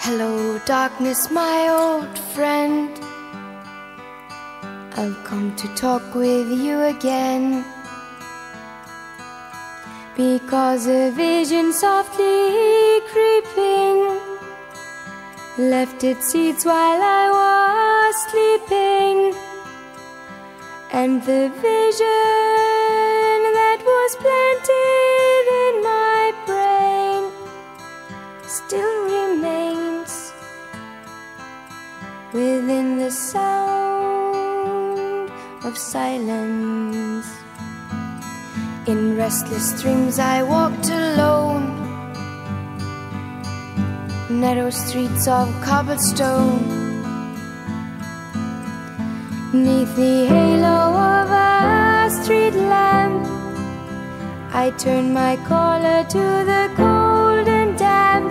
Hello, darkness, my old friend. I've come to talk with you again, because a vision softly creeping left its seeds while I was sleeping, and the vision that was planted in my brain still remains within the sound of silence. In restless dreams I walked alone, narrow streets of cobblestone. 'Neath the halo of a street lamp, I turned my collar to the cold and damp.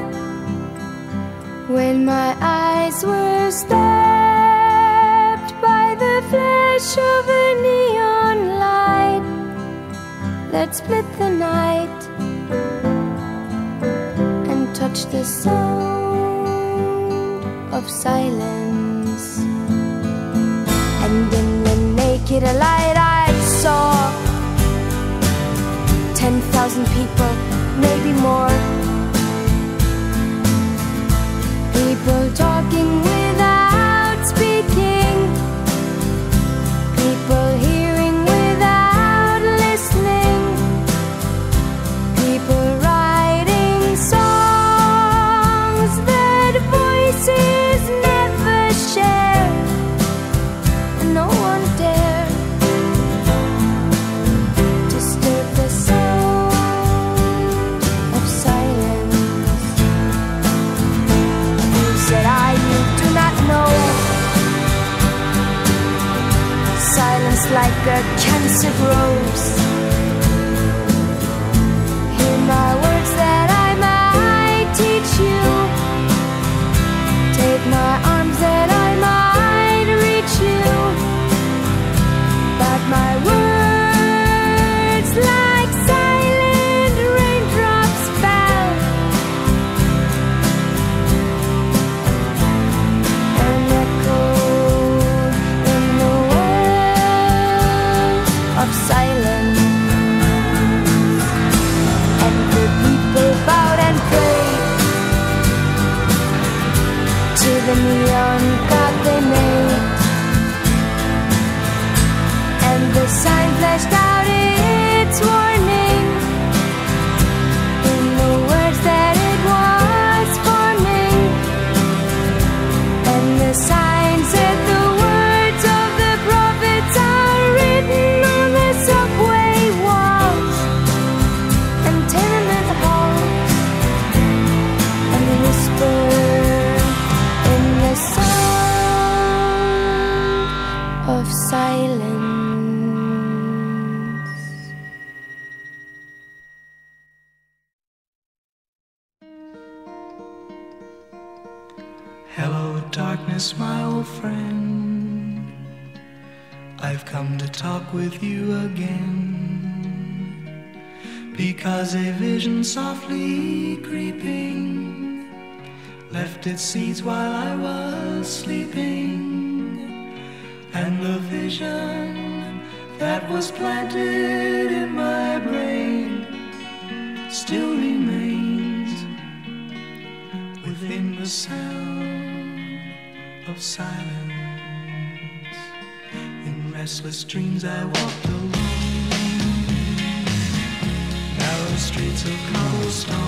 When my eyes were stabbed by the flash of a neon light that split the night and touched the sound of silence. And in the naked light I saw 10,000 people, maybe more. People talking without speaking, people hearing without listening, people writing songs that voices never share, and no one dared disturb the sound of silence. Said I, you do not know, silence like a cancer grows. Hear my words that I might teach you, take my arms that I might reach you, but my words like silent raindrops fell and echoed in the world of silence. And the people bowed and prayed to the neon god they made, and the sign flashed out its warning in the words that it was forming. And the sign said the words of the prophets are written on the subway walls and tenement halls, and whisper in the sound of silence. Hello, darkness, my old friend. I've come to talk with you again, because a vision softly creeping left its seeds while I was sleeping, and the vision that was planted in my brain still remains within the sound of silence. In restless dreams I walked alone, narrow streets of cobblestone.